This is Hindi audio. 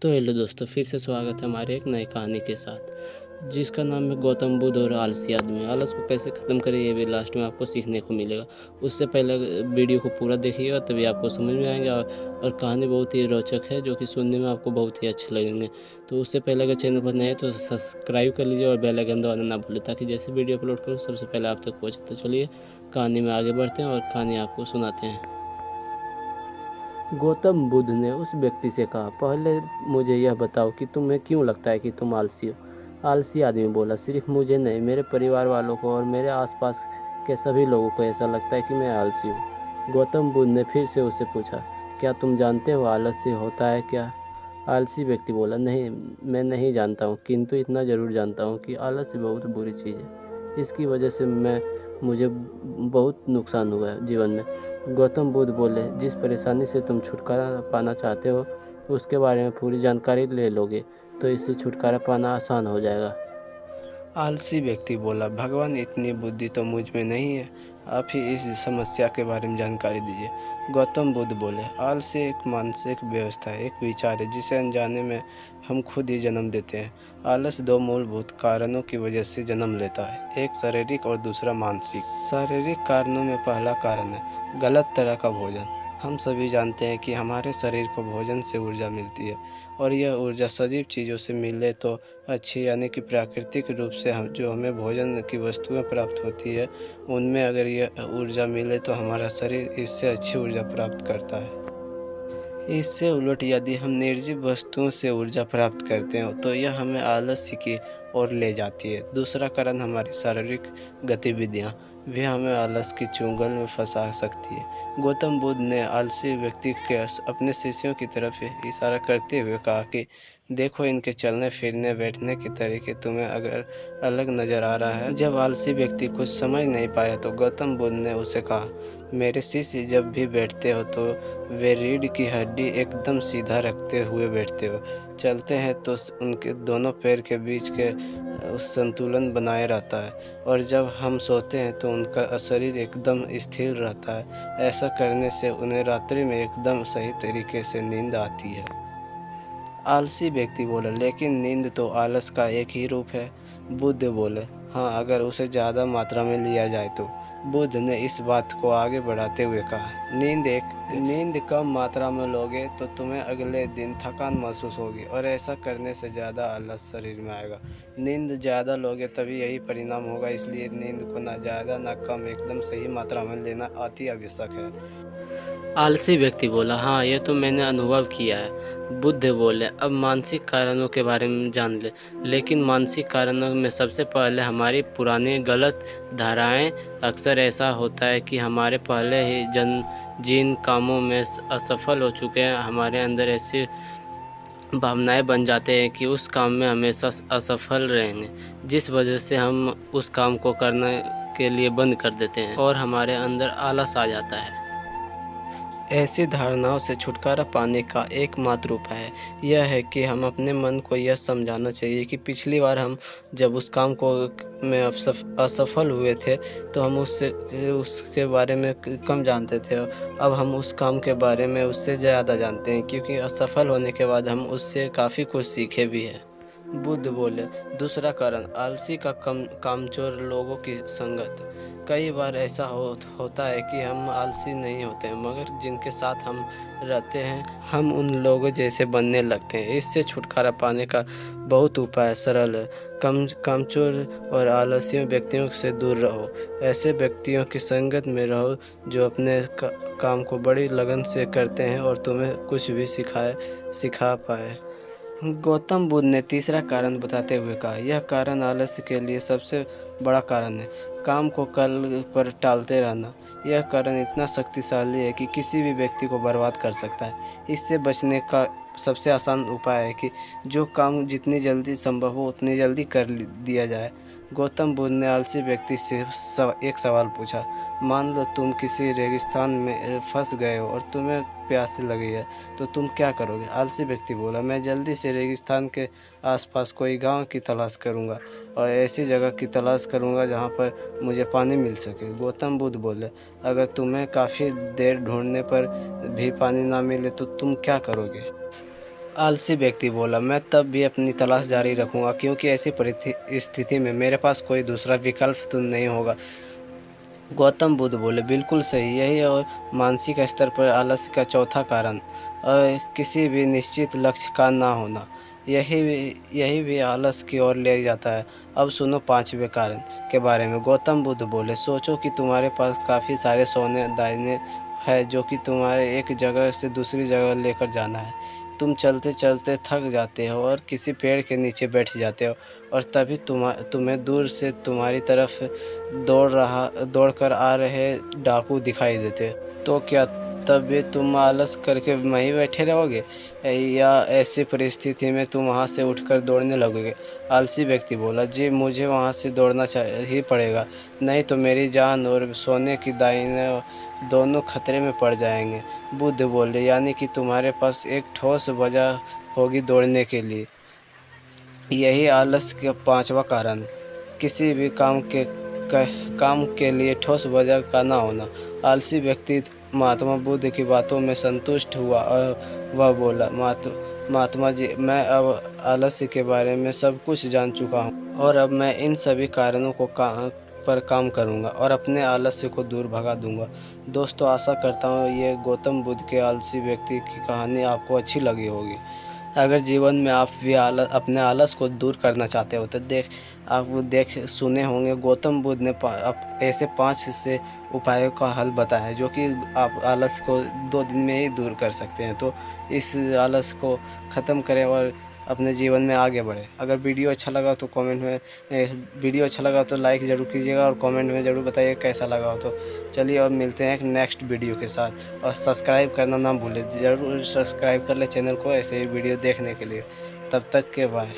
तो हेलो दोस्तों, फिर से स्वागत है हमारे एक नई कहानी के साथ, जिसका नाम है गौतम बुद्ध और आलसी आदमी। आलस को कैसे ख़त्म करें, ये भी लास्ट में आपको सीखने को मिलेगा। उससे पहले वीडियो को पूरा देखिएगा, तभी आपको समझ में आएंगे। और कहानी बहुत ही रोचक है, जो कि सुनने में आपको बहुत ही अच्छे लगेंगे। तो उससे पहले अगर चैनल पर नए हैं तो सब्सक्राइब कर लीजिए और बेल आइकन दबाना ना भूलें, ताकि जैसे वीडियो अपलोड करूँ सबसे पहले आप तक पहुँचे। तो चलिए कहानी में आगे बढ़ते हैं और कहानी आपको सुनाते हैं। गौतम बुद्ध ने उस व्यक्ति से कहा, पहले मुझे यह बताओ कि तुम्हें क्यों लगता है कि तुम आलसी हो। आलसी आदमी बोला, सिर्फ मुझे नहीं, मेरे परिवार वालों को और मेरे आसपास के सभी लोगों को ऐसा लगता है कि मैं आलसी हूँ। गौतम बुद्ध ने फिर से उससे पूछा, क्या तुम जानते हो आलस्य होता है क्या? आलसी व्यक्ति बोला, नहीं, मैं नहीं जानता हूँ, किंतु इतना ज़रूर जानता हूँ कि आलस्य बहुत बुरी चीज़ है। इसकी वजह से मुझे बहुत नुकसान हुआ है जीवन में। गौतम बुद्ध बोले, जिस परेशानी से तुम छुटकारा पाना चाहते हो उसके बारे में पूरी जानकारी ले लोगे तो इससे छुटकारा पाना आसान हो जाएगा। आलसी व्यक्ति बोला, भगवान इतनी बुद्धि तो मुझ में नहीं है, आप ही इस समस्या के बारे में जानकारी दीजिए। गौतम बुद्ध बोले, आलसी एक मानसिक व्यवस्था है, एक विचार है जिसे अनजाने में हम खुद ही जन्म देते हैं। आलस दो मूलभूत कारणों की वजह से जन्म लेता है, एक शारीरिक और दूसरा मानसिक। शारीरिक कारणों में पहला कारण है गलत तरह का भोजन। हम सभी जानते हैं कि हमारे शरीर को भोजन से ऊर्जा मिलती है, और यह ऊर्जा सजीव चीज़ों से मिले तो अच्छी, यानी कि प्राकृतिक रूप से हम जो हमें भोजन की वस्तुएं प्राप्त होती है उनमें अगर यह ऊर्जा मिले तो हमारा शरीर इससे अच्छी ऊर्जा प्राप्त करता है। इससे उलट यदि हम निर्जीव वस्तुओं से ऊर्जा प्राप्त करते हो तो यह हमें आलस्य की ओर ले जाती है। दूसरा कारण हमारी शारीरिक गतिविधियाँ भी हमें आलस की चुंगल में फंसा सकती है। गौतम बुद्ध ने आलसी व्यक्ति के अपने शिष्यों की तरफ इशारा करते हुए कहा कि देखो, इनके चलने फिरने बैठने के तरीके तुम्हें अगर अलग नज़र आ रहा है। जब आलसी व्यक्ति कुछ समझ नहीं पाया तो गौतम बुद्ध ने उसे कहा, मेरे शिष्य जब भी बैठते हो तो वे रीढ़ की हड्डी एकदम सीधा रखते हुए बैठते हो। चलते हैं तो उनके दोनों पैर के बीच के संतुलन बनाए रहता है, और जब हम सोते हैं तो उनका शरीर एकदम स्थिर रहता है। ऐसा करने से उन्हें रात्रि में एकदम सही तरीके से नींद आती है। आलसी व्यक्ति बोला, लेकिन नींद तो आलस का एक ही रूप है। बुद्ध बोले, हाँ, अगर उसे ज़्यादा मात्रा में लिया जाए तो। बुद्ध ने इस बात को आगे बढ़ाते हुए कहा, नींद कम मात्रा में लोगे तो तुम्हें अगले दिन थकान महसूस होगी, और ऐसा करने से ज़्यादा आलस शरीर में आएगा। नींद ज़्यादा लोगे तभी यही परिणाम होगा, इसलिए नींद को ना ज़्यादा ना कम, एकदम सही मात्रा में लेना अति आवश्यक है। आलसी व्यक्ति बोला, हाँ, यह तो मैंने अनुभव किया है। बुद्ध बोले, अब मानसिक कारणों के बारे में जान ले। लेकिन मानसिक कारणों में सबसे पहले हमारी पुरानी गलत धाराएं। अक्सर ऐसा होता है कि हमारे पहले ही जिन कामों में असफल हो चुके हैं, हमारे अंदर ऐसी भावनाएं बन जाते हैं कि उस काम में हमेशा असफल रहेंगे, जिस वजह से हम उस काम को करने के लिए बंद कर देते हैं और हमारे अंदर आलस आ जाता है। ऐसी धारणाओं से छुटकारा पाने का एकमात्र उपाय यह है कि हम अपने मन को यह समझाना चाहिए कि पिछली बार हम जब उस काम को में असफल हुए थे तो हम उसके बारे में कम जानते थे। अब हम उस काम के बारे में उससे ज़्यादा जानते हैं, क्योंकि असफल होने के बाद हम उससे काफ़ी कुछ सीखे भी हैं। बुद्ध बोले, दूसरा कारण आलसी का कामचोर लोगों की संगत। कई बार ऐसा होता है कि हम आलसी नहीं होते हैं, मगर जिनके साथ हम रहते हैं हम उन लोगों जैसे बनने लगते हैं। इससे छुटकारा पाने का बहुत उपाय सरल है। कामचोर और आलसी व्यक्तियों से दूर रहो। ऐसे व्यक्तियों की संगत में रहो जो अपने काम को बड़ी लगन से करते हैं और तुम्हें कुछ भी सिखा पाए। गौतम बुद्ध ने तीसरा कारण बताते हुए कहा, यह कारण आलस्य के लिए सबसे बड़ा कारण है, काम को कल पर टालते रहना। यह कारण इतना शक्तिशाली है कि किसी भी व्यक्ति को बर्बाद कर सकता है। इससे बचने का सबसे आसान उपाय है कि जो काम जितनी जल्दी संभव हो उतनी जल्दी कर दिया जाए। गौतम बुद्ध ने आलसी व्यक्ति से एक सवाल पूछा, मान लो तुम किसी रेगिस्तान में फंस गए हो और तुम्हें प्यास लगी है, तो तुम क्या करोगे? आलसी व्यक्ति बोला, मैं जल्दी से रेगिस्तान के आसपास कोई गांव की तलाश करूंगा और ऐसी जगह की तलाश करूंगा जहां पर मुझे पानी मिल सके। गौतम बुद्ध बोले, अगर तुम्हें काफ़ी देर ढूंढने पर भी पानी ना मिले तो तुम क्या करोगे? आलसी व्यक्ति बोला, मैं तब भी अपनी तलाश जारी रखूंगा क्योंकि ऐसी स्थिति में मेरे पास कोई दूसरा विकल्प तो नहीं होगा। गौतम बुद्ध बोले, बिल्कुल सही। यही और मानसिक स्तर पर आलस्य का चौथा कारण किसी भी निश्चित लक्ष्य का ना होना। यही भी आलस की ओर ले जाता है। अब सुनो पांचवें कारण के बारे में। गौतम बुद्ध बोले, सोचो कि तुम्हारे पास काफ़ी सारे सोने दाने हैं जो कि तुम्हारे एक जगह से दूसरी जगह लेकर जाना है। तुम चलते चलते थक जाते हो और किसी पेड़ के नीचे बैठ जाते हो और तभी तुम्हें दूर से तुम्हारी तरफ दौड़कर आ रहे डाकू दिखाई देते। तो क्या तब भी तुम आलस करके वहीं बैठे रहोगे या ऐसी परिस्थिति में तुम वहाँ से उठकर दौड़ने लगोगे? आलसी व्यक्ति बोला, जी मुझे वहाँ से दौड़ना ही पड़ेगा, नहीं तो मेरी जान और सोने की दानें दोनों खतरे में पड़ जाएंगे। बुद्ध बोले, यानी कि तुम्हारे पास एक ठोस वजह होगी दौड़ने के लिए। यही आलस का पांचवा कारण है, किसी भी काम के लिए ठोस वजह का ना होना। आलसी व्यक्ति महात्मा बुद्ध की बातों में संतुष्ट हुआ और वह बोला, महात्मा जी, मैं अब आलस्य के बारे में सब कुछ जान चुका हूँ और अब मैं इन सभी कारणों पर काम करूँगा और अपने आलस्य को दूर भगा दूँगा। दोस्तों, आशा करता हूँ ये गौतम बुद्ध के आलसी व्यक्ति की कहानी आपको अच्छी लगी होगी। अगर जीवन में आप भी अपने आलस को दूर करना चाहते हो तो आप सुने होंगे गौतम बुद्ध ने ऐसे 5 से उपायों का हल बताया है जो कि आप आलस को 2 दिन में ही दूर कर सकते हैं। तो इस आलस को ख़त्म करें और अपने जीवन में आगे बढ़ें। अगर वीडियो अच्छा लगा तो लाइक ज़रूर कीजिएगा और कमेंट में ज़रूर बताइए कैसा लगा हो। तो चलिए अब मिलते हैं एक नेक्स्ट वीडियो के साथ और सब्सक्राइब करना ना भूलें। ज़रूर सब्सक्राइब कर लें चैनल को ऐसे ही वीडियो देखने के लिए। तब तक के बाय।